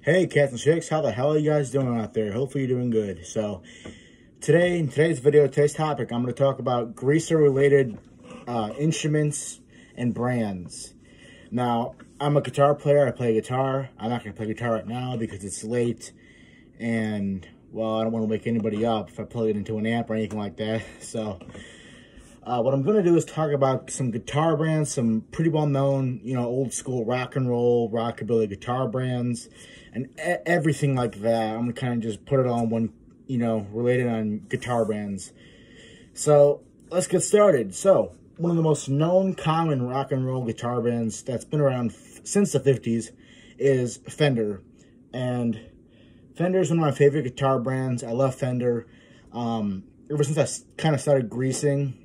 Hey, cats and chicks, how the hell are you guys doing out there? Hopefully you're doing good. So, in today's topic, I'm going to talk about greaser-related instruments and brands. Now, I'm a guitar player. I play guitar. I'm not going to play guitar right now because it's late. And, well, I don't want to wake anybody up if I plug it into an amp or anything like that. So, what I'm going to do is talk about some guitar brands, some pretty well-known, old school rock and roll, rockabilly guitar brands, and everything like that. I'm going to kind of just put it all in one, related on guitar brands. So, let's get started. So, one of the most known common rock and roll guitar brands that's been around since the 50s is Fender. And Fender is one of my favorite guitar brands. I love Fender. Ever since I kind of started greasing,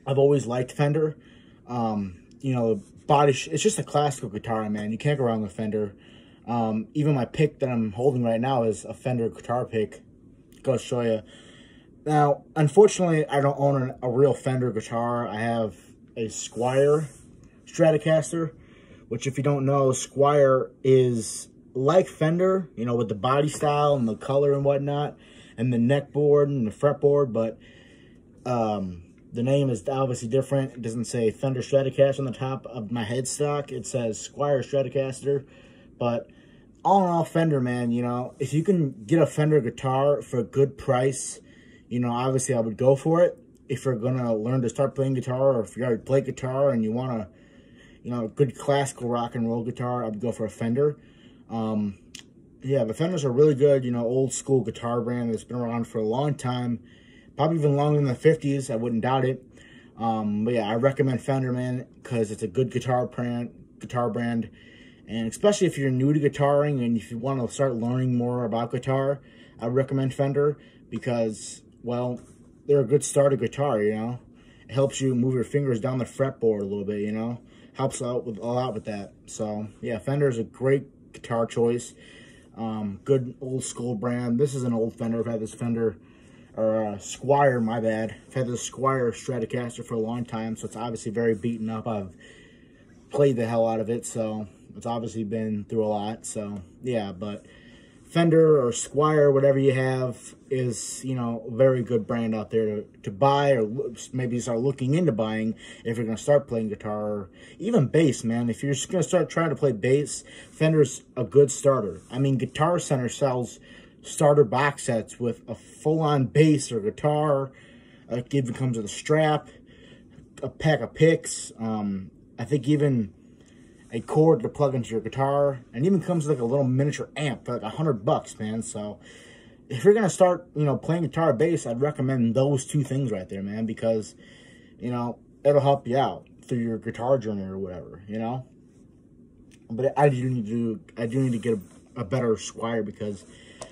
I've always liked Fender. Body, it's just a classical guitar, man. You can't go wrong with Fender. Even my pick that I'm holding right now is a Fender guitar pick. Go show you. Now, unfortunately, I don't own a real Fender guitar. I have a Squier Stratocaster, which, if you don't know, Squier is like Fender, with the body style and the color and whatnot, and the neck board and the fretboard, but the name is obviously different. It doesn't say Fender Stratocaster on the top of my headstock. It says Squier Stratocaster. But all in all, Fender, man, if you can get a Fender guitar for a good price, obviously I would go for it. If you're going to learn to start playing guitar, or if you already play guitar and you want a good classical rock and roll guitar, I would go for a Fender. Yeah, the Fenders are really good, old school guitar brand that's been around for a long time. Probably even longer than the 50s, I wouldn't doubt it. But yeah, I recommend Fender, man, because it's a good guitar brand. And especially if you're new to guitaring and if you want to start learning more about guitar, I recommend Fender because, well, they're a good starter guitar, It helps you move your fingers down the fretboard a little bit, Helps out a lot with that. So, yeah, Fender is a great guitar choice. Good old school brand. This is an old Fender. I've had this Fender, or Squier, my bad. I've had this Squier Stratocaster for a long time, so it's obviously very beaten up. I've played the hell out of it, so it's obviously been through a lot. So, yeah, but Fender or Squier, whatever you have, is, a very good brand out there to buy, or maybe start looking into buying if you're going to start playing guitar, or even bass, man. If you're just going to start trying to play bass, Fender's a good starter. I mean, Guitar Center sells starter box sets with a full-on bass or guitar. It even comes with a strap, a pack of picks, I think even a cord to plug into your guitar, and even comes with like a little miniature amp for like $100, man. So if you're gonna start, playing guitar or bass, I'd recommend those two things right there, man, because it'll help you out through your guitar journey or whatever, But I do need to get a better Squier because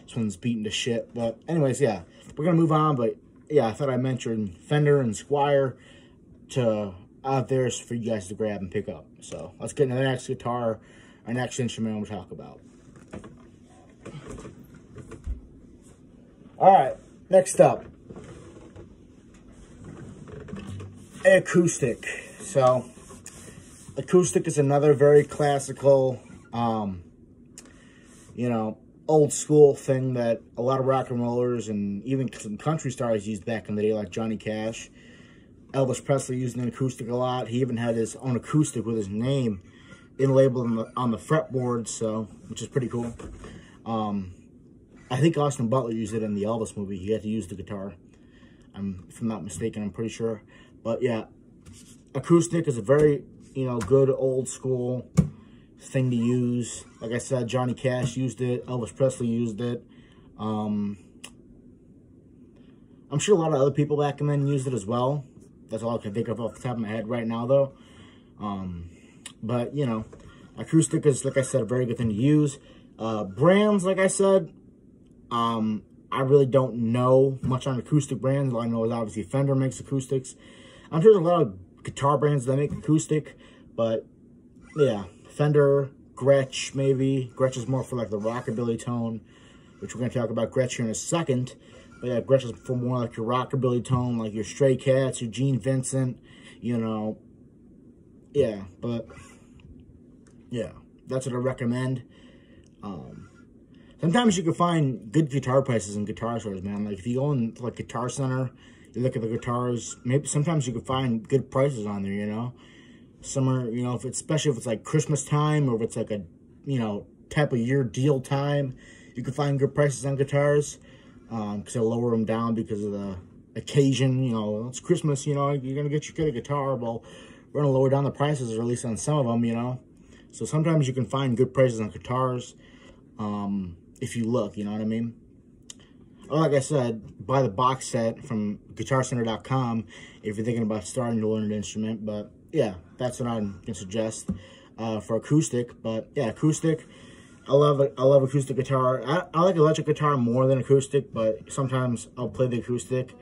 this one's beaten to shit. But anyways, yeah, we're gonna move on. But yeah, I thought I mentioned Fender and Squier out there for you guys to grab and pick up. So let's get into the next guitar, our next instrument we'll talk about. All right, next up, acoustic. So acoustic is another very classical, old school thing that a lot of rock and rollers and even some country stars used back in the day, like Johnny Cash. Elvis Presley used an acoustic a lot. He even had his own acoustic with his name labeled on the fretboard, so, which is pretty cool. I think Austin Butler used it in the Elvis movie. He had to use the guitar. If I'm not mistaken, I'm pretty sure. But yeah, acoustic is a very, good old school thing to use. Like I said, Johnny Cash used it. Elvis Presley used it. I'm sure a lot of other people back then used it as well. That's all I can think of off the top of my head right now, though. But, acoustic is, like I said, a very good thing to use. Brands, like I said, I really don't know much on acoustic brands. All I know is obviously Fender makes acoustics. I'm sure there's a lot of guitar brands that make acoustic, but, yeah, Fender, Gretsch, maybe. Gretsch is more for, like, the rockabilly tone, which we're going to talk about Gretsch here in a second. But yeah, Gretsch is for more like your rockabilly tone, like your Stray Cats, your Gene Vincent, Yeah, but yeah, that's what I recommend. sometimes you can find good guitar prices in guitar stores, man. Like if you go in like Guitar Center, you look at the guitars, maybe sometimes you can find good prices on there, you know. Summer, you know, if it's, especially if it's like Christmas time or if it's like a, you know, type of year deal time, you can find good prices on guitars, because they'll lower them down because of the occasion. You know, it's Christmas, you know, you're going to get your kid a guitar, well, we're going to lower down the prices, or at least on some of them, you know. So sometimes you can find good prices on guitars, if you look, you know what I mean? Or like I said, buy the box set from GuitarCenter.com if you're thinking about starting to learn an instrument. But yeah, that's what I can suggest for acoustic. But yeah, acoustic, I love it. I love acoustic guitar. I like electric guitar more than acoustic, but sometimes I'll play the acoustic.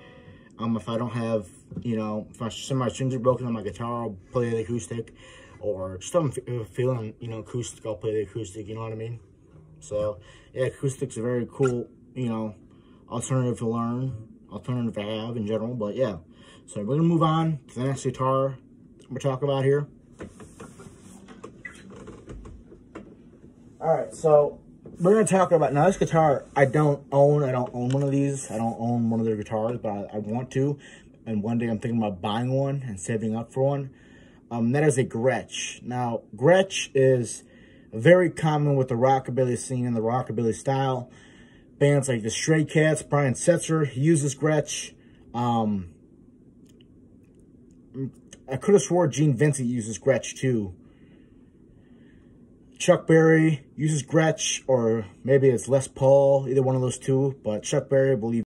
If I don't have, you know, if some of my strings are broken on my guitar, I'll play the acoustic. Or just if I'm feeling, you know, acoustic, I'll play the acoustic, you know what I mean? So, yeah, acoustic's a very cool, you know, alternative to learn, alternative to have in general, but yeah. So we're going to move on to the next guitar we're talking about here. Alright, so we're going to talk about, now this guitar, I don't own one of these. I don't own one of their guitars, but I want to. And one day I'm thinking about buying one and saving up for one. That is a Gretsch. Now, Gretsch is very common with the rockabilly scene and the rockabilly style. Bands like the Stray Cats, Brian Setzer, he uses Gretsch. I could have swore Gene Vincent uses Gretsch too. Chuck Berry uses Gretsch, or maybe it's Les Paul, either one of those two. But Chuck Berry, I believe,